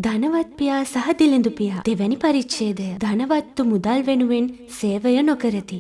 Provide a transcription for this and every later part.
ධනවත් පියා සහ දිලිඳු පියා දෙවැනි පරිච්ඡේදය. ධනවත්තු මුදල් වෙනුවෙන් සේවය නොකරති.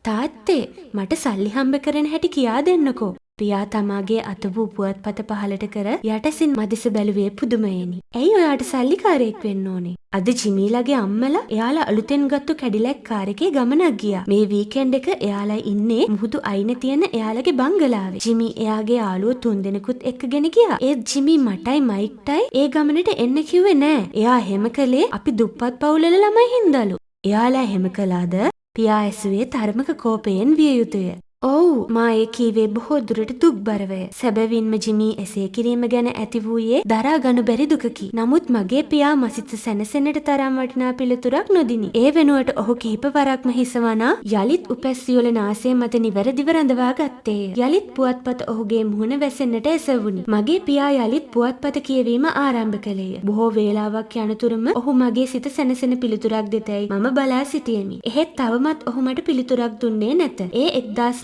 තාත්තේ මට සල්ලි හම්බ කරන හැටි කියා දෙන්නකෝ. පියා තමාගේ අත වූ පුවත්පත පහලට කර යටසින් මදිස බැලුවේ පුදුමයෙනි. ඇයි ඔයාට සල්ලිකාරයෙක් වෙන්න ඕනේ? අද ජිමීලගේ අම්මලා එයාලා අලුතෙන් ගත්තු කැඩිලැක් කාර් එකේ ගමනක් ගියා. මේ වීකෙන්ඩ් එක එයාලා ඉන්නේ මුහුදු අයිනේ තියෙන එයාලගේ බංගලාවේ. ජිමී එයාගේ යාළුවෝ 3 දෙනෙකුත් එක්කගෙන ගියා. ඒත් ජිමී මටයි මයික්ටයි ඒ ගමනට එන්න කිව්වේ නෑ. එයා හැම කලේ අපි දුප්පත් පවුලේ ළමයි හින්දාලු. එයාලා හැම කළාද? පියා ඇසුවේ තරමක කෝපයෙන් විය යුතුය. ඔව් මා ඒ කීවේ බොහෝ දුරට දුක්බරවය. සැබවින්ම ජිමී එසේ කිරීම ගැන ඇති වූයේ දරා ගනු බැරි දුකකි. නමුත් මගේ පියා මසිත සැනසෙන්නට තරම් වටිනා පිළිතුරක් නොදිනි. ඒ වෙනුවට ඔහු කිහිප වරක්ම හිසවනා යලිත් උපැස්සියොල නාසය මත නිවැරදිව රඳවා ගත්තේය. යලිත් පුවත්පත ඔහුගේ මුහුණ වැසෙන්නට එසවුනි. මගේ පියා යලිත් පුවත්පත කියවීම ආරම්භ කළේය. බොහෝ වේලාවක් යනතුරුම ඔහු මගේ සිත සැනසෙන පිළිතුරක් දෙතැයි මම බලා සිටියෙමි. එහෙත් තවමත් ඔහු මට පිළිතුරක් දුන්නේ නැත. ඒ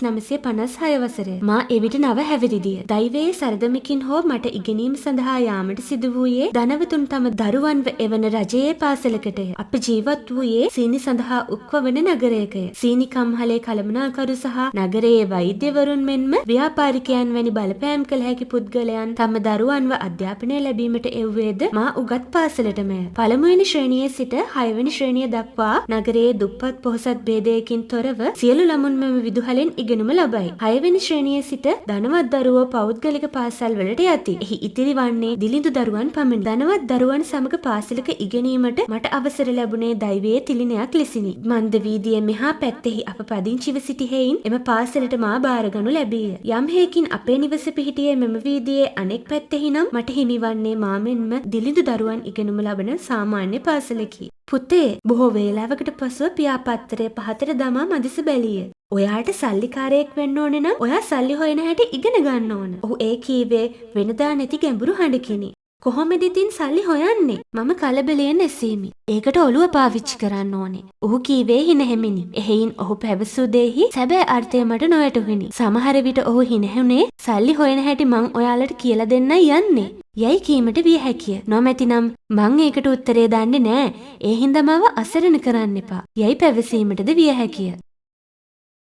1956 වසරේ මා එවිට නව හැවිරිදිය. දෛවයේ සරදමකින් හෝ මට ඉගෙනීම සඳහා යාමට සිදු වූයේ ධනවතුන් තම දරුවන්ව එවන රජයේ පාසලකටය. අප ජීවත් වූයේ සීනි සඳහා උක්වවන නගරයකය. සීනි කම්හලේ කළමනාකරු සහ නගරයේ වෛද්‍යවරුන් මෙන්ම ව්‍යාපාරිකයන් වැනි බලපෑම් කළ හැකි පුද්ගලයන් තම දරුවන්ව අධ්‍යාපනය ලැබීමට එව්වේද මා උගත් පාසලටමය. පළමුවෙනි ශ්‍රේණියේ සිට 6 වෙනි ශ්‍රේණිය දක්වා නගරයේ දුප්පත් පොහොසත් භේදයකින් තොරව සියලු ළමුන් මෙම විදුහලෙන් ඉගෙනුම ලබයි. 6 වෙනි ශ්‍රේණියේ සිට ධනවත් දරුවෝ පෞද්ගලික පාසල් වලට යති. එහි ඉතිරි වන්නේ දිලිඳු දරුවන් පමණි. ධනවත් දරුවන් සමග පාසලක ඉගෙනීමට මට අවසර ලැබුණේ දෛවයේ තිලිනයක් ලෙසිනි. මන්ද වීදියේ මෙහා පැත්තෙහි අප පදිංචිව සිටි හේයින් එම පාසලට මා බාරගනු ලැබීය. යම් හේකින් අපේ නිවස පිහිටියේ මෙම වීදියේ අනෙක් පැත්තෙහි නම් මට හිමිවන්නේ මා මෙන්ම දිලිඳු දරුවන් ඉගෙනුම ලබන සාමාන්‍ය පාසලකි. පුතේ බොහෝ වේලාවකට පසුව පියා පත්තරය පහතට දමා මදිස බැලිය. ඔයාට සල්ලිකාරයෙක් වෙන්න ඕනේ නම් ඔයා සල්ලි හොයන හැටි ඉගෙන ගන්න ඕන. ඔහු ඒ කීවේ වෙනදා නැති ගැඹුරු හඬකිනි. කොහොමද ඉතින් සල්ලි හොයන්නේ? මම කලබලයෙන් ඇසීමි. ඒකට ඔළුව පාවිච්චි කරන්න ඕනේ. ඔහු කීවේ හිනහැමිනි. එහෙයින් ඔහු පැවසූ දෙෙහි සැබෑ අර්ථය මට නොවැටහුණි. සමහර විට ඔහු හිනැහුනේ සල්ලි හොයන හැටි මං ඔයාලට කියලා දෙන්නයි යන්නේ. යයි කීමට විය හැකිය. නොමැතිනම් මං ඒකට උත්තරේ දන්නේ නෑ. ඒ හින්දා මව අසරණ කරන්න එපා. යයි පැවසීමටද විය හැකිය.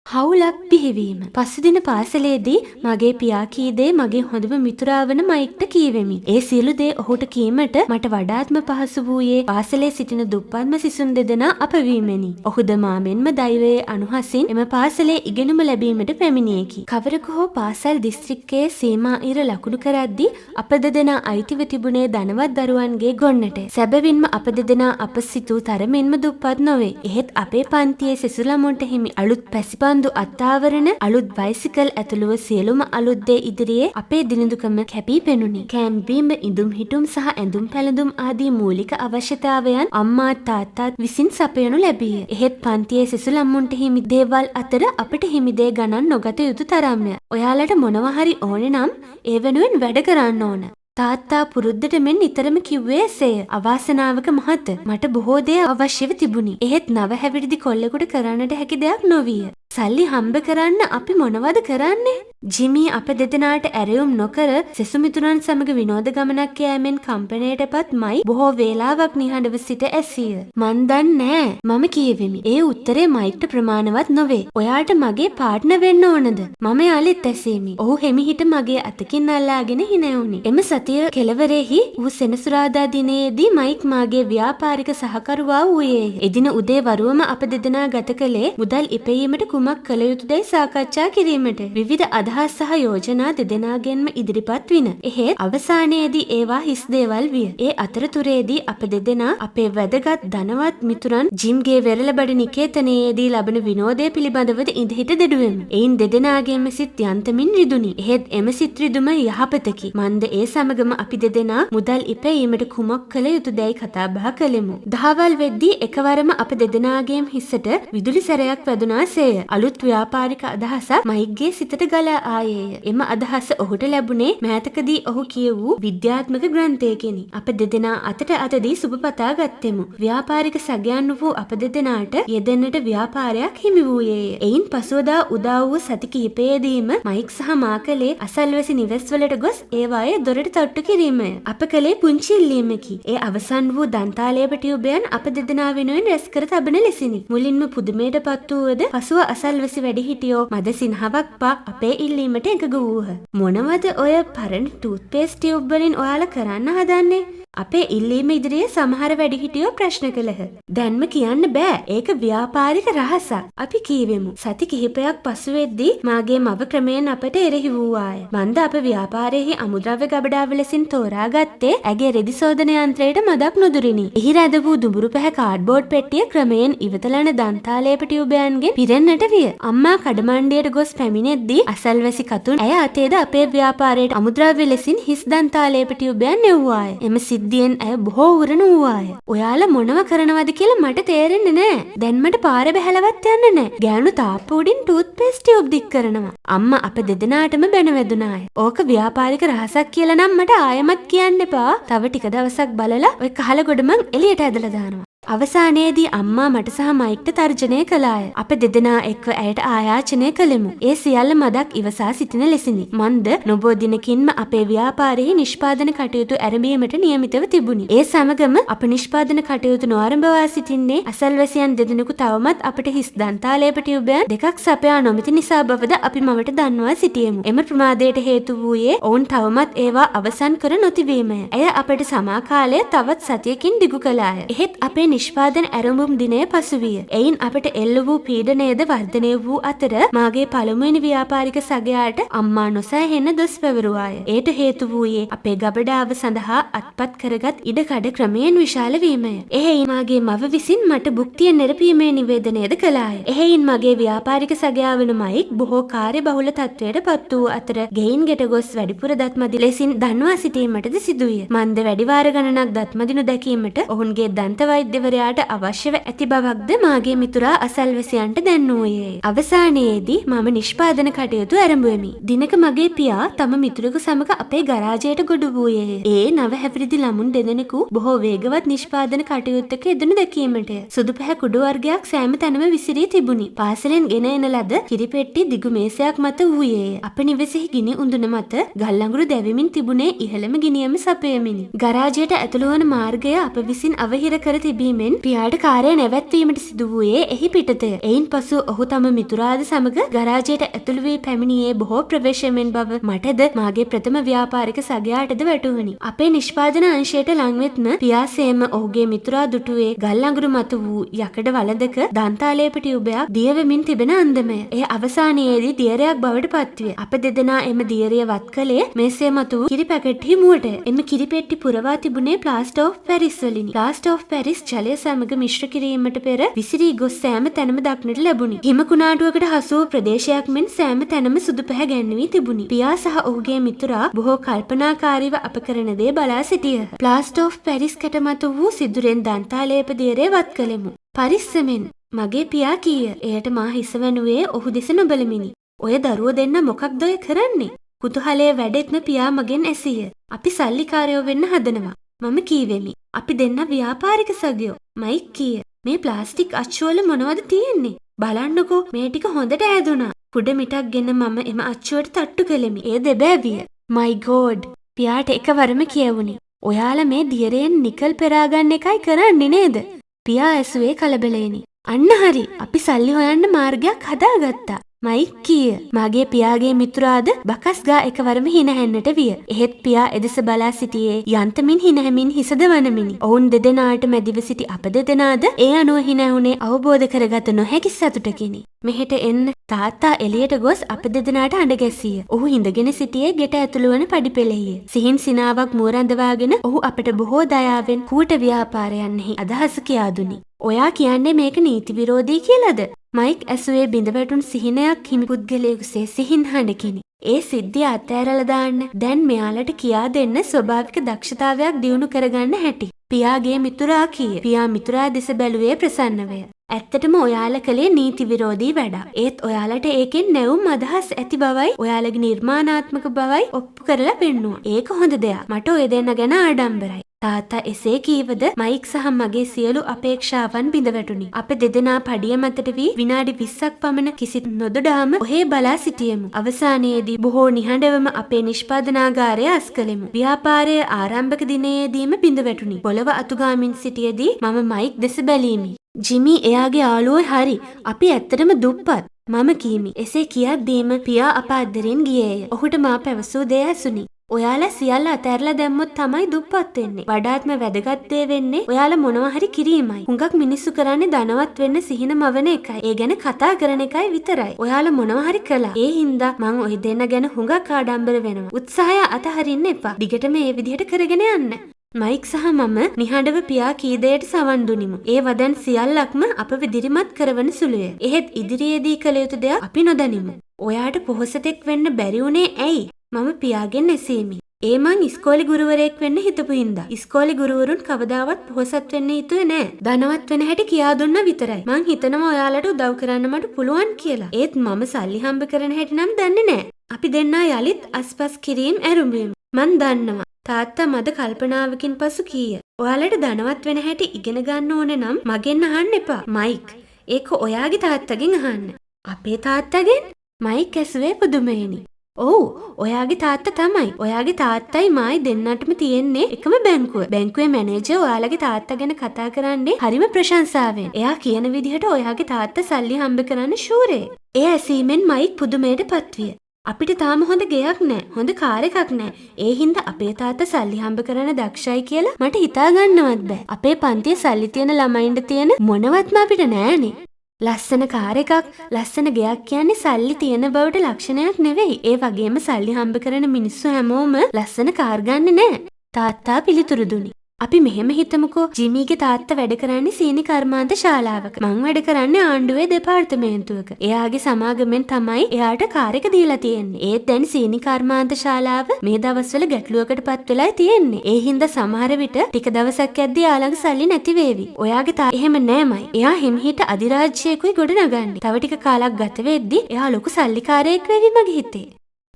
හවුලක් පිහිවීම. පසුදින පාසලේදී මගේ පියා කී දේ මගේ හොඳම මිතුරා වන මයික්ට කීවෙමි. ඒ සියලු දේ ඔහුට කීමට මට වඩාත්ම පහසු වූයේ පාසලේ සිටින දුප්පත්ම සිසුන් දෙදෙනා අපවීමෙනි. ඔහුද මා මෙන්ම දෛවයේ අනුහසින් එම පාසලේ ඉගෙනුම ලැබීමට පැමිණියේකි. කවරක හෝ පාසල් දිස්ත්‍රික්කයේ සීමා ඉර ලකුණු කරද්දී අප දෙදෙනා අයිතිව තිබුණේ ධනවත් දරුවන්ගේ ගොන්නට. සැබවින්ම අප දෙදෙනා අප සිතූ තරමින්ම දුප්පත් නොවේ. එහෙත් අපේ පන්තියේ සිසු ළමුන්ට හිමි අලුත් පැසිපන් අත්තාවරණ අලුත් බයිසිකල් ඇතුළුව සියලුම අලුත් දේ ඉදිරියේ අපේ දිලිඳුකම කැපී පෙනුනි. කෑම බීම ඉදුම් හිටුම් සහ ඇඳුම් පැළඳුම් ආදී මූලික අවශ්‍යතාවයන් අම්මා තාත්තාත් විසින් සපයනු ලැබීය. එහෙත් පන්තියේ සිසු ළමුන්ට හිමි දේවල් අතර අපට හිමි දේ ගණන් නොගත යුතු තරම්ය. ඔයාලට මොනවා හරි ඕනේ නම් ඒ වෙනුවෙන් වැඩ කරන්න ඕන. තාත්තා පුරුද්දට මෙන් නිතරම කිව්වේ එසේය. අවාසනාවක මහත මට බොහෝ දේ අවශ්‍යව තිබුණි. එහෙත් නව හැවිරිදි කොල්ලෙකුට කරන්නට හැකි දෙයක් නොවිය. සල්ලි හම්බ කරන්න අපි මොනවද කරන්නේ? ජිමී අප දෙදෙනාට ඇරයුම් නොකර සෙසුමිතුරන් සමග විනෝද ගමනක් යෑමෙන් කම්පනයටපත් මයි බොහෝ වේලාවක් නිහඬව සිට ඇසීය. මන් දන්නේ නෑ මම කියවෙමි. ඒ උත්තරේ මයික්ට ප්‍රමාණවත් නොවේ. ඔයාට මගේ පාර්ට්නර් වෙන්න ඕනද? මම යාලිත් ඇසීමි. ඔහු හෙමිහිට මගේ අතකින් අල්ලාගෙන හිනැවුනි. එම සතිය කෙළවරෙහි ඌ සෙනසුරාදා දිනයේදී මයික් මාගේ ව්‍යාපාරික සහකරුවා වූයේ. එදින උදේ වරුවම අප දෙදෙනා ගත කළේ මුදල් ඉපයීමට කුමක් කළ යුතුදයි සාකච්ඡා කිරීමට. විවිධ අදහස් සහ යෝජනා දෙදෙනාගෙන්ම ඉදිරිපත් වින. එහෙත් අවසානයේදී ඒවා හිස් දේවල් විය. ඒ අතරතුරේදී අප දෙදෙනා අපේ වැදගත් ධනවත් මිතුරන් ජිම්ගේ වෙරළබඩ නිකේතනයේදී ලබන විනෝදය පිළිබඳවද ඉඳහිට දෙඩුවෙමු. එයින් දෙදෙනාගේම සිත් යන්තමින් රිදුනි. එහෙත් එම සිත් රිදුම යහපතකි. මන්ද ඒ සමගම අපි දෙදෙනා මුදල් ඉපයීමට කුමක් කළ යුතුදයි කතා බහ කළෙමු. දහවල් වෙද්දී එකවරම අප දෙදෙනාගේම හිසට විදුලි සැරයක් වැදුනාසේය. අලුත් ව්‍යාපාරික අදහසක් මයික්ගේ සිතට ගලා ආයේය. එම අදහස ඔහුට ලැබුණේ මෑතකදී ඔහු කියවූ විද්‍යාත්මක ග්‍රන්ථයකිනි. අප දෙදෙනා අතට අතදී සුබපතා ගත්තෙමු. ව්‍යාපාරික සගයන් වූ අප දෙදෙනාට යෙදෙන්නට ව්‍යාපාරයක් හිමි වූයේය. එයින් පසුවදා උදා වූ සති කිහිපයේදීම මයික් සහ මා කලේ අසල්වැසි නිවෙස්වලට ගොස් ඒවායේ දොරට තට්ටු කිරීමය. අප කලේ පුංචි ඉල්ලීමකි. ඒ අවසන් වූ දන්තාලේප ටියුබයන් අප දෙදෙනා වෙනුවෙන් රැස් කර තබන ලෙසිනි. මුලින්ම පුදුමයට පත් වූවද පසුව අසල්වැසි වැඩිහිටියෝ මද සිනහවක් පා අපේ ඉල්ලීමට එකඟ වූහ. මොනවද ඔය පරණ ටූත්පේස්ට් ටියුබ් වලින් ඔයාලා කරන්න හදන්නේ? අපේ ඉල්ලීම ඉදිරියේ සමහර වැඩිහිටියෝ ප්‍රශ්න කළහ. දැන්ම කියන්න බෑ. ඒක ව්‍යාපාරික රහසක්. අපි කීවෙමු. සති කිහිපයක් පසු වෙද්දී මාගේ මව ක්‍රමයෙන් අපට එරෙහි වූවාය. මන්ද අප ව්‍යාපාරයේ අමුද්‍රව්‍ය ගබඩාව ලෙසින් තෝරාගත්තේ ඇගේ රෙදි සෝදන යන්ත්‍රයට මදක් නොදුරිනි. එහි රැඳ වූ දුඹුරු පැහැ කාඩ්බෝඩ් පෙට්ටිය ක්‍රමයෙන් ඉවතලන දන්තාලේප ටියුබයන්ගෙන් පිරෙන්නට විය. අම්මා කඩමණ්ඩියට ගොස් පැමිණෙද්දී අසල්වැසි කතුන් ඇය අතේද අපේ ව්‍යාපාරයට අමුද්‍රව්‍ය ලෙසින් හිස් දන්තාලේප ටියුබයන් නෙව්වාය. එම දියෙන් ඇය බොහෝ උරණ වූවාය. ඔයාලා මොනව කරනවද කියලා මට තේරෙන්නේ නෑ. දැන් මට පාර බැහැලවත් යන්න නෑ. ගෑනු තාප්පු උඩින් ටූත්පේස්ට් ටියුබ් දික් කරනවා. අම්මා අප දෙදෙනාටම බැනවැදුනාය. ඕක ව්‍යාපාරික රහසක් කියලා නම් මට ආයෙමත් කියන්න එපා. තව ටික දවසක් බලලා ඔය කහල ගොඩ මං එළියට ඇදලා දානවා. අවසානයේදී අම්මා මට සහ මයික්ට තර්ජනය කළාය. අප දෙදෙනා එක්ව ඇයට ආයාචනය කළෙමු. ඒ සියල්ල මදක් ඉවසා සිටින ලෙසිනි. මන්ද නොබෝ දිනකින්ම අපේ ව්‍යාපාරයේ නිෂ්පාදන කටයුතු ආරම්භීමට නියමිතව තිබුණි. ඒ සමගම අප නිෂ්පාදන කටයුතු නොආරම්භවා සිටින්නේ අසල්වැසියන් දෙදෙනෙකු තවමත් අපට හිස් දන්තාලේප ටියුබයන් දෙකක් සපයා නොමැති නිසා බවද අපි මවට දන්වා සිටියෙමු. එම ප්‍රමාදයට හේතු වූයේ ඔවුන් තවමත් ඒවා අවසන් කර නොතිබීමය. ඇය අපට සමා කාලය තවත් සතියකින් දිගු කළාය. එහෙත් අපේ නිෂ්පාදන ආරම්භම් දිනය පසුවිය. එයින් අපට එල්ල වූ පීඩනයද වර්ධනය වූ අතර මාගේ පළමුවෙනි ව්‍යාපාරික සගයාට අම්මා නොසෑහෙන්න දොස් පැවරුවාය. ඒට හේතු වූයේ අපේ ගබඩාව සඳහා අත්පත් කරගත් ඉඩකඩ ක්‍රමයෙන් විශාල වීමය. එහෙයින් මාගේ මව විසින් මට භුක්තිය නිරපීමේ නිවේදනයද කළාය. එහෙයින් මගේ ව්‍යාපාරික සගයා වන මයික් බොහෝ කාර්යබහුල තත්වයට පත් වූ අතර ගෙයින් ගෙට ගොස් වැඩිපුර දත්මදි ලෙසින් දන්වා සිටීමටද සිදුවිය. මන්ද වැඩි වාර ගණනක් දත්මදිනු දැකීමට ඔවුන්ගේ දන්ත වෛද්‍ය වරයාට අවශ්‍යව ඇති බවක්ද මාගේ මිතුරා අසල්වැසියන්ට දැන්වූයේ. අවසානයේදී මම නිෂ්පාදන කටයුතු ආරම්භුවෙමි. දිනක මගේ පියා තම මිතුරෙකු සමග අපේ ගරාජයට ගොඩ වූයේ. ඒ නව හැවිරිදි ළමුන් දෙදෙනෙකු බොහෝ වේගවත් නිෂ්පාදන කටයුත්තක යෙදුණු දැකීමටය. සුදු පැහැ කුඩු වර්ගයක් සෑම තැනම විසිරී තිබුණි. පාසලෙන් ගෙන එන ලද කිරිපෙට්ටි දිගු මේසයක් මත වූයේ. අප නිවසෙහි ගිනි උඳුන මත ගල් අඟුරු දැවෙමින් තිබුණේ ඉහළම ගිනියම සපයමිනි. ගරාජයට ඇතුළු වන මාර්ගය අප විසින් අවහිර කර තිබීම පියාට කාර්ය නැවැත්වීමට සිදු වූයේ එහි පිටතය. එයින් පසු ඔහු තම මිතුරාද සමග ගරාජයට ඇතුළු වී පැමිණියේ බොහෝ ප්‍රවේශමෙන් බව මටද මාගේ ප්‍රථම ව්‍යාපාරික සගයාටද වැටහුණි. අපේ නිෂ්පාදන අංශයට ලංවෙත්ම පියාසේම ඔහුගේ මිතුරා දුටුවේ ගල් අඟුරු මත වූ යකඩ වළඳක දන්තාලේප ටියුබයක් දියවෙමින් තිබෙන අන්දමය. එය අවසානයේදී දියරයක් බවට පත්විය. අප දෙදෙනා එම දියරිය වත් කළේ මේසේ මත වූ කිරි පැකට් හිමුවට. එම කිරි පෙට්ටි පුරවා තිබුණේ ප්ලාස්ටර් ඔෆ් පැරිස් වලිනි. ප්ලාස්ටර් ඔෆ් පැරිස් ජලය සමග මිශ්‍ර කිරීමට පෙර විසිරී ගොස් සෑම තැනම දක්නට ලැබුණි. හිම කුණාටුවකට හසු වූ ප්‍රදේශයක් මෙන් සෑම තැනම සුදු පැහැ ගැන්වී තිබුණි. පියා සහ ඔහුගේ මිතුරා බොහෝ කල්පනාකාරීව අප කරන දේ බලා සිටියහ. ප්ලාස්ටර් ඔෆ් පැරිස් කැට මත වූ සිදුරෙන් දන්තාලේප දියරේ වත් කළෙමු. පරිස්සමෙන් මගේ පියා කීය. එයට මා හිස වැනුවේ ඔහු දෙස නොබලමිනි. ඔය දරුවෝ දෙන්න මොකක්ද ඔය කරන්නේ? කුතුහලයේ වැඩෙත්ම පියා මගෙන් ඇසීය. අපි සල්ලිකාරයෝ වෙන්න හදනවා. මම කීවෙමි. අපි දෙන්න ව්‍යාපාරික සගයෝ. මයික් කීය. මේ ප්ලාස්ටික් අච්චුවල මොනවද තියෙන්නේ? බලන්නකෝ මේ ටික හොඳට ඈදුනා. කුඩ මිටක් ගෙන මම එම අච්චුවට තට්ටු කළෙමි. ඒ දෙබෑවිය. මයි ගෝඩ්. පියාට එකවරම කියවුණි. ඔයාලා මේ දියරෙන් නිකල් පෙරා ගන්න එකයි කරන්නේ නේද? පියා ඇසුවේ කලබලෙනි. අන්න හරි. අපි සල්ලි හොයන්න මාර්ගයක් හදාගත්තා. මයික් කීය. මගේ පියාගේ මිතුරාද බකස් ගා එකවරම හිනහැන්නට විය. එහෙත් පියා එදෙස බලා සිටියේ යන්තමින් හිනහැමින් හිසද වනමිනි. ඔවුන් දෙදෙනාට මැදිව සිටි අප දෙදෙනාද ඒ අනුව හිනැහුනේ අවබෝධ කරගත නොහැකි සතුටකිනි. මෙහෙට එන්න. තාත්තා එළියට ගොස් අප දෙදෙනාට අඬ ගැසීය. ඔහු හිඳගෙන සිටියේ ගෙට ඇතුළු වන පඩිපෙළෙහිය. සිහින් සිනාවක් මුවරඳවාගෙන ඔහු අපට බොහෝ දයාවෙන් කූට ව්‍යාපාරයන්හි අදහස කියා දුනි. ඔයා කියන්නේ මේක නීති විරෝධී කියලාද? මයික් ඇසුවේ බිඳවැටුන් සිහිනයක් හිමි පුද්ගලයෙකුසේ සිහින් හඬකිනි. ඒ සිද්ධිය අත්හැරලා දාන්න. දැන් මෙයාලට කියා දෙන්න ස්වභාවික දක්ෂතාවයක් දියුණු කරගන්න හැටි. පියාගේ මිතුරා කීය. පියා මිතුරා දෙස බැලුවේ ප්‍රසන්නවය. ඇත්තටම ඔයාලා කලේ නීති විරෝධී වැඩක්. ඒත් ඔයාලට ඒකෙන් නැවුම් අදහස් ඇති බවයි ඔයාලගේ නිර්මාණාත්මක බවයි ඔප්පු කරලා පෙන්නුවා. ඒක හොඳ දෙයක්. මට ඔය දෙන්න ගැන ආඩම්බරයි. තාත්තා එසේ කීවද මයික් සහ මගේ සියලු අපේක්ෂාවන් බිඳවැටුනි. අප දෙදෙනා පඩිය මතට වී විනාඩි 20ක් පමණ කිසිත් නොදොඩාම ඔහේ බලා සිටියෙමු. අවසානයේදී බොහෝ නිහඬවම අපේ නිෂ්පාදනාගාරය අස් කළෙමු. ව්‍යාපාරයේ ආරම්භක දිනයේදීම බිඳවැටුනි. පොළව අතුගාමින් සිටියේදී මම මයික් දෙස බැලීමි. ජිමි එයාගේ යාළුවෝ හරි. අපි ඇත්තටම දුප්පත්. මම කීමි. එසේ කියද්දීම පියා අප අද්දරින් ගියේය. ඔහුට මා පැවසූ දේ ඇසුනි. ඔයාලා සියල්ල අතහැරලා දැම්මොත් තමයි දුප්පත් වෙන්නේ. වඩාත්ම වැදගත් දේ වෙන්නේ ඔයාලා මොනවා හරි කිරීමයි. හුඟක් මිනිස්සු කරන්නේ ධනවත් වෙන්න සිහින මවන එකයි. ඒ ගැන කතා කරන එකයි විතරයි. ඔයාලා මොනවා හරි කළා. ඒ හින්දා මං ඔය දෙන්න ගැන හුඟක් ආඩම්බර වෙනවා. උත්සාහය අතහරින්න එපා. දිගටම මේ විදිහට කරගෙන යන්න. මයික් සහ මම නිහඬව පියා කී දෙයට සවන් දුනිමු. ඒ වදන් සියල්ලක්ම අපව දිරිමත් කරවන සුළුය. එහෙත් ඉදිරියේදී කළ යුතු දෙයක් අපි නොදනිමු. ඔයාට පොහොසතෙක් වෙන්න බැරි වුණේ ඇයි? මම පියාගෙන් ඇසීමි. ඒ මං ඉස්කෝලේ ගුරුවරයෙක් වෙන්න හිතපු හින්දා. ඉස්කෝලේ ගුරුවරුන් කවදාවත් පොහොසත් වෙන්න හිතුවේ නෑ. ධනවත් වෙන හැටි කියා දුන්නා විතරයි. මං හිතනවා ඔයාලට උදව් කරන්න මට පුළුවන් කියලා. ඒත් මම සල්ලි හම්බ කරන හැටි නම් දන්නේ නෑ. අපි දෙන්නා යලිත් අස්පස් කිරීම ඇරුඹෙමු. මං දන්නවා. තාත්තා මද කල්පනාවකින් පසු කීය. ඔයාලට ධනවත් වෙන හැටි ඉගෙන ගන්න ඕන නම් මගෙන් අහන්න එපා. මයික්. ඒක ඔයාගේ තාත්තගෙන් අහන්න. අපේ තාත්තගෙන්? මයික් ඇසුවේ පුදුමයෙනි. ඔව් ඔයාගේ තාත්තා තමයි. ඔයාගේ තාත්තයි මායි දෙන්නටම තියෙන්නේ එකම බැංකුව. බැංකුවේ මැනේජර් ඔයාලගේ තාත්තා ගැන කතා කරන්නේ හරිම ප්‍රශංසාවෙන්. එයා කියන විදිහට ඔයාගේ තාත්තා සල්ලි හම්බ කරන්න ෂූරේ. ඒ ඇසීමෙන් මයික් පුදුමයට පත්විය. අපිට තාම හොඳ ගෙයක් නැහැ. හොඳ කාර් එකක් නැහැ. ඒ හින්දා අපේ තාත්තා සල්ලි හම්බ කරන්න දක්ෂයි කියලා මට හිතා ගන්නවත් බෑ. අපේ පන්තියේ සල්ලි තියෙන ළමයින්ට තියෙන මොනවත්ම අපිට නෑනේ. ලස්සන කාර් එකක්, ලස්සන ගෙයක් කියන්නේ සල්ලි තියෙන බවට ලක්ෂණයක් නෙවෙයි. ඒ වගේම සල්ලි හම්බ කරන මිනිස්සු හැමෝම ලස්සන කාර් ගන්නෙ නෑ. තාත්තා පිළිතුරු දුනි. අපි මෙහෙම හිතමුකෝ ජිමීගේ තාත්තා වැඩ කරන්නේ සීනි කර්මාන්ත ශාලාවක. මං වැඩ කරන්නේ ආණ්ඩුවේ දෙපාර්තමේන්තුවක. එයාගේ සමාගමෙන් තමයි එයාට කාර් එක දීලා තියෙන්නේ. ඒත් දැන් සීනි කර්මාන්ත ශාලාව මේ දවස්වල ගැටලුවකටපත් වෙලා තියෙන්නේ. ඒ හින්දා සමහර විට ටික දවසක් යද්දී යාළඟ සල්ලි නැති වේවි. ඔයාගේ තාත්තා එහෙම නෑමයි. එයා හිමිහිට අධිරාජ්‍යයකුයි ගොඩනගන්නේ. තව ටික කාලයක් ගත වෙද්දී එයා ලොකු සල්ලිකාරයෙක් වෙවි මගේ හිතේ.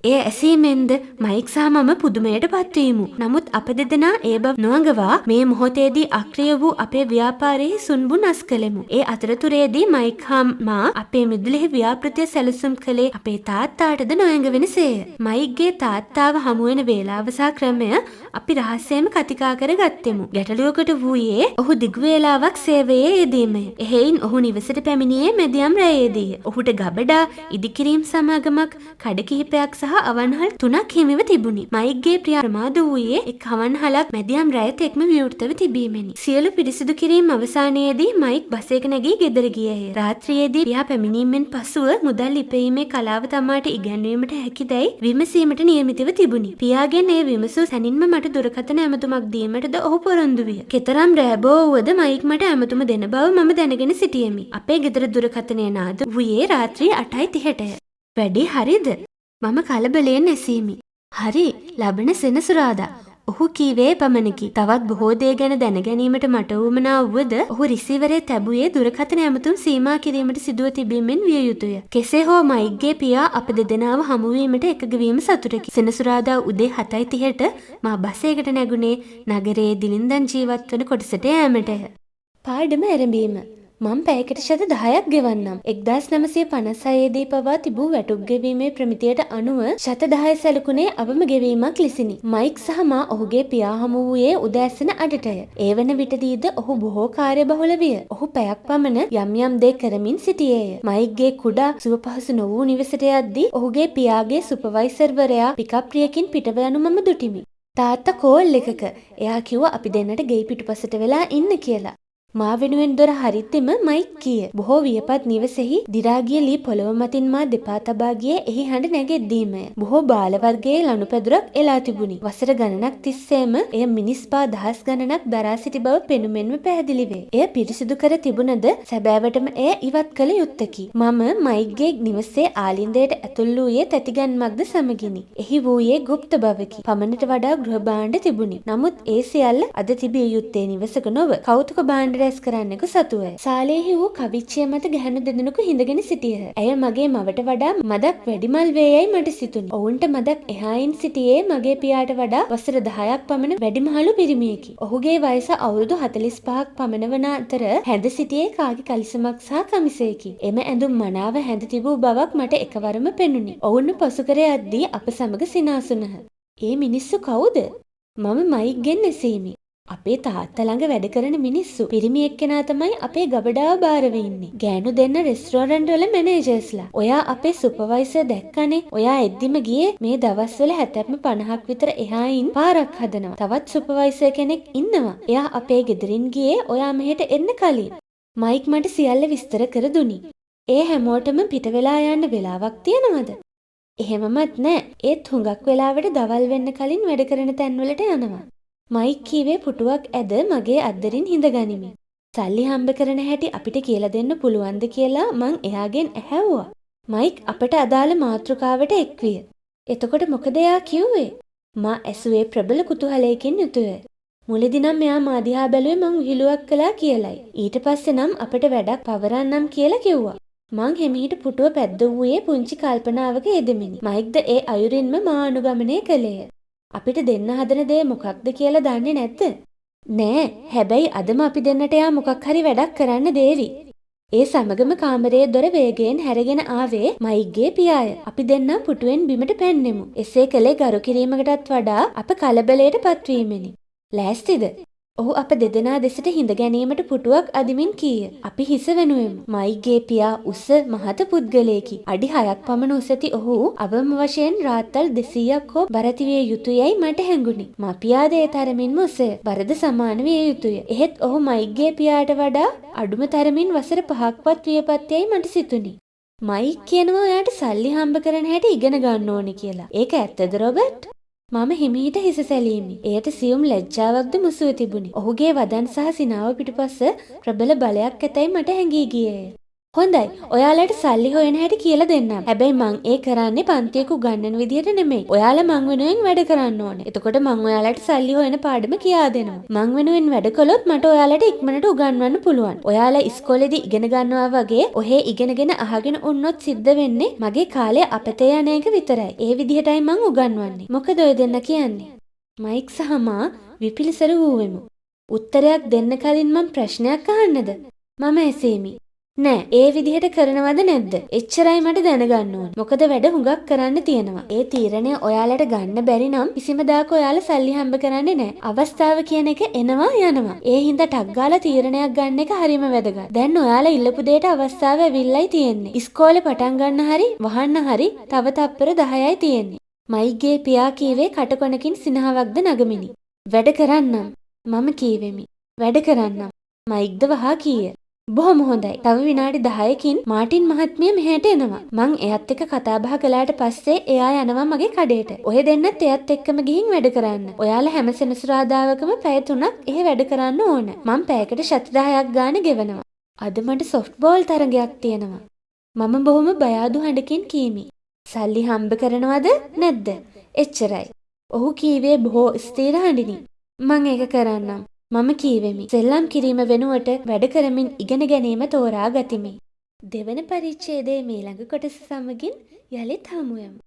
ඒ ඇසීමෙන්ද මයික් සහ මම පුදුමයට පත්වීමු. නමුත් අප දෙදෙනා ඒ බව නොඅඟවා මේ මොහොතේදී අක්‍රිය වූ අපේ ව්‍යාපාරයේ සුන්බුන් අස් කළෙමු. ඒ අතරතුරේදී මයික් හා මා අපේ මිදුලෙහි ව්‍යාපෘතිය සැලසුම් කළේ අපේ තාත්තාටද නොඇඟ වෙනසේය. මයික්ගේ තාත්තාව හමුවෙන වේලාව සහ ක්‍රමය අපි රහස්‍යයෙන්ම කතිකා කරගත්තෙමු. ගැටලුවකට වූයේ ඔහු දිගු වේලාවක් සේවයේ යෙදීමය. එහෙයින් ඔහු නිවසට පැමිණියේ මැදියම් රැයේදීය. ඔහුට ගබඩා, ඉදිකිරීම් සමාගමක්, කඩ කිහිපයක් සහ අවන්හල් 3ක් හිමිව තිබුණි. මයික්ගේ ප්‍රිය ප්‍රමාද වූයේ එක් අවන්හලක් මැදියම් රැය තෙක්ම විවෘතව තිබීමෙනි. සියලු පිරිසිදු කිරීම අවසානයේදී මයික් බස් එක නැගී ගෙදර ගියේය. රාත්‍රියේදී පියා පැමිණීමෙන් පසුව මුදල් ලිපීමේ කලාව තමාට ඉගැන්වීමට හැකිදැයි විමසීමට නියමිතව තිබුණි. පියාගෙන් ඒ විමසූ සැනින්ම මට දුරකථන ඇමතුමක් දීමටද ඔහු පොරොන්දු විය. කෙතරම් රෑබෝ වුවද මයික් මට ඇමතුම දෙන බව මම දැනගෙන සිටියෙමි. අපේ ගෙදර දුරකථනය නාද වූයේ රාත්‍රී 8:30ටය. වැඩි හරිද? මම කලබලයෙන් ඇසීමි. හරි, ලබන සෙනසුරාදා. ඔහු කීවේ පමණකි. තවත් බොහෝ දේ ගැන දැනගැනීමට මට උවමනා වුවද ඔහු රිසීවරේ තැබුවේ දුරකථන ඇමතුම් සීමා කිරීමට සිදුව තිබීමෙන් විය යුතුය. කෙසේ හෝ මයික්ගේ පියා අප දෙදෙනාව හමුවීමට එකග වීම සතුටකි. සෙනසුරාදා උදේ 7:30ට මා බස් එකකට නැගුණේ නගරයේ දිලින්දන් ජීවත් වන කොටසට යෑමටය. පාඩම ආරම්භීම මම පැයකට ශත 10ක් ගෙවන්නම්. 1956 දී පවා තිබූ වැටුප් ගෙවීමේ ප්‍රමිතියට අනුව ශත 10 සැලකුණේ අවම ගෙවීමක් ලෙසිනි. මයික් සහ මා ඔහුගේ පියා හමු වූයේ උදෑසන 8ටය. ඒ වන විටදීද ඔහු බොහෝ කාර්යබහුල විය. ඔහු පැයක් පමණ යම් යම් දේ කරමින් සිටියේය. මයික්ගේ කුඩා සුවපහසු නොවූ නිවසට යද්දී ඔහුගේ පියාගේ සුපර්වයිසර්වරයා පිකප් රියකින් පිටව යනු මම දුටිමි. තාත්තා කෝල් එකක. එයා කිව්වා අපි දෙන්නට ගෙයි පිටුපසට වෙලා ඉන්න කියලා. මා වෙනුවෙන් දොර හරිත්තෙම මයික් කීය. බොහෝ වියපත් නිවසෙහි දිරාගිය ලී පොළව මතින් මා දෙපා තබා ගියේ එහි හඬ නැගෙද්දීමය. බොහෝ බාල වර්ගයේ ලනුපැදුරක් එලා තිබුණි. වසර ගණනක් තිස්සේම එය මිනිස් පා දහස් ගණනක් දරා සිටි බව පෙනුමෙන්ම පැහැදිලි වේ. එය පිරිසිදු කර තිබුණද සැබෑවටම එය ඉවත් කළ යුත්තකි. මම මයික්ගේ නිවසේ ආලින්දයට ඇතුල් වූයේ තැතිගැන්මක්ද සමගිනි. එහි වූයේ গুপ্ত බවකි. පමණට වඩා ගෘහ භාණ්ඩ තිබුණි. නමුත් ඒ සියල්ල අද තිබිය යුත්තේ නිවසක නොව කෞතුක භාණ්ඩ රැස් කරන්නෙකු සතුවය. සාලේහි වූ කවිච්චිය මත ගැහැණු දෙදෙනෙකු හිඳගෙන සිටියහ. ඇය මගේ මවට වඩා මදක් වැඩිමල් වේයයි මට සිතුනි. ඔවුන්ට මදක් එහායින් සිටියේ මගේ පියාට වඩා වසර 10ක් පමණ වැඩිමහලු පිරිමියෙකි. ඔහුගේ වයස අවුරුදු 45ක් පමණ වන අතර හැඳ සිටියේ කාකි කලිසමක් සහ කමිසයකි. එම ඇඳුම් මනාව හැඳ තිබූ බවක් මට එකවරම පෙනුනි. ඔවුන් පසු කර යද්දී අප සමග සිනාසුනහ. ඒ මිනිස්සු කවුද? මම මයික්ගෙන් එසීමි. අපේ තාත්තා ළඟ වැඩ කරන මිනිස්සු. පිරිමි එක්කෙනා තමයි අපේ ගබඩාව බාරව ඉන්නේ. ගෑනු දෙන්න රෙස්ටෝරන්ට් වල මැනේජර්ස්ලා. ඔයා අපේ සුපර්වයිසර් දැක්කනේ. ඔයා එද්දිම ගියේ මේ දවස්වල 70-50ක් විතර එහායින් පාරක් හදනවා. තවත් සුපර්වයිසර් කෙනෙක් ඉන්නවා. එයා අපේ ගෙදරින් ගියේ ඔයා මෙහෙට එන්න කලින්. මයික් මට සියල්ල විස්තර කර දුනි. ඒ හැමෝටම පිට වෙලා යන්න වෙලාවක් තියනවද? එහෙමමත් නෑ. ඒත් හුඟක් වෙලාවට දවල් වෙන්න කලින් වැඩ කරන තැන්වලට යනවා. මයික් කීවේ පුටුවක් ඇද මගේ අද්දරින් හිඳගනිමි. සල්ලි හම්බ කරන හැටි අපිට කියලා දෙන්න පුළුවන්ද කියලා මං එයාගෙන් ඇහැව්වා. මයික් අපට අදාළ මාතෘකාවට එක්විය. එතකොට මොකද එයා කිව්වේ? මා ඇසුවේ ප්‍රබල කුතුහලයකින් යුතුව. මුලදී නම් එයා මා දිහා බැලුවේ මං විහිළුවක් කළා කියලයි. ඊට පස්සේ නම් අපිට වැඩක් පවරන්නම් කියලා කිව්වා. මං හිමීට පුටුව පැද්දුවේ පුංචි කල්පනාවක යෙදෙමිනි. මයික්ද ඒ අයුරින්ම මා අනුගමනය කළේය. අපිට දෙන්න හදන දේ මොකක්ද කියලා දන්නේ නැද්ද? නෑ. හැබැයි අදම අපි දෙන්නට යා මොකක් හරි වැඩක් කරන්න දේවි. ඒ සමගම කාමරයේ දොර වේගයෙන් හැරගෙන ආවේ මයික්ගේ පියාය. අපි දෙන්නා පුටුවෙන් බිමට පැන්නෙමු. එසේ කළේ ගරු කිරීමකටත් වඩා අප කලබලයට පත්වීමෙනි. ලෑස්තිද? ඔහු අප දෙදෙනා දෙසට හිඳ ගැනීමට පුටුවක් අදිමින් කීය. අපි හිස වෙනුවෙමු. මයික්ගේ පියා උස මහත පුද්ගලයෙකි. අඩි 6ක් පමණ උස ඇති ඔහු අවම වශයෙන් රාත්තල් 200ක් හෝ බර තිබිය යුතුයයි මට හැඟුණි. මා පියාද ඒ තරමින්ම උසය. බරද සමාන විය යුතුය. එහෙත් ඔහු මයික්ගේ පියාට වඩා අඩුම තරමින් වසර 5ක්වත් වියපත් යයි මට සිතුනි. මයික් කියනවා ඔයාට සල්ලි හම්බ කරන හැටි ඉගෙන ගන්න ඕනේ කියලා. ඒක ඇත්තද රොබර්ට්? මම හිමීට හිස සැලීමි. එයට සියුම් ලැජ්ජාවක්ද මුසුව තිබුණි. ඔහුගේ වදන් සහ සිනාව පිටුපස්ස ප්‍රබල බලයක් ඇතැයි මට හැඟී ගියේය. හොඳයි. ඔයාලට සල්ලි හොයන හැටි කියලා දෙන්නම්. හැබැයි මං ඒ කරන්නේ පන්තියක උගන්වන විදියට නෙමෙයි. ඔයාලා මං වෙනුවෙන් වැඩ කරන්න ඕනේ. එතකොට මං ඔයාලට සල්ලි හොයන පාඩම කියා දෙනවා. මං වෙනුවෙන් වැඩ කළොත් මට ඔයාලට ඉක්මනට උගන්වන්න පුළුවන්. ඔයාලා ඉස්කෝලේදී ඉගෙන ගන්නවා වගේ ඔහේ ඉගෙනගෙන අහගෙන උන්නොත් සිද්ධ වෙන්නේ මගේ කාලය අපතේ යන එක විතරයි. ඒ විදිහටයි මං උගන්වන්නේ. මොකද ඔය දෙන්න කියන්නේ? මයික් සහ මා විපිලිසර වූවෙමු. උත්තරයක් දෙන්න කලින් මං ප්‍රශ්නයක් අහන්නද? මම එසේමි. නෑ, ඒ විදිහට කරනවද නැද්ද? එච්චරයි මට දැනගන්න ඕන. මොකද වැඩ හුඟක් කරන්න තියෙනවා. ඒ තීරණය ඔයාලට ගන්න බැරි නම් කිසිම දාක ඔයාලා සල්ලි හම්බ කරන්නේ නෑ. අවස්ථාව කියන එක එනවා යනවා. ඒ හින්දා ටක් ගාලා තීරණයක් ගන්න එක හරිම වැදගත්. දැන් ඔයාලා ඉල්ලපු දෙයට අවස්ථාව ඇවිල්ලායි තියෙන්නේ. ඉස්කෝලේ පටන් ගන්න හරි වහන්න හරි තව තප්පර 10යි තියෙන්නේ. මයික්ගේ පියා කීවේ කටකොණකින් සිනහවක්ද නගමිනි. වැඩ කරන්නම්. මම කීවෙමි. වැඩ කරන්නම්. මයික්ද වහා කීය. බොහොම හොඳයි. තව විනාඩි 10කින් මාටින් මහත්මිය මෙහෙට එනවා. මං එයත් එක්ක කතා බහ කළාට පස්සේ එයා යනවා මගේ කඩේට. ඔය දෙන්නත් එයත් එක්කම ගිහින් වැඩ කරන්න. ඔයාලා හැම සෙනසුරාදාවකම පැය 3ක් එහෙ වැඩ කරන්න ඕන. මං පැයකට ශත 10ක් ගාන ගෙවනවා. අද මට සොෆ්ට් බෝල් තරගයක් තියෙනවා. මම බොහොම බය අඩු හඬකින් කීමි. සල්ලි හම්බ කරනවද නැද්ද? එච්චරයි. ඔහු කීවේ බොහෝ ස්ථිර හඬිනි. මං ඒක කරන්නම්. මම කීවෙමි. සෙල්ලම් කිරීම වෙනුවට වැඩ කරමින් ඉගෙන ගැනීම තෝරා ගතිමි. දෙවන පරිච්ඡේදයේ මේ ළඟ කොටස සමගින් යලිත් හමු යමු.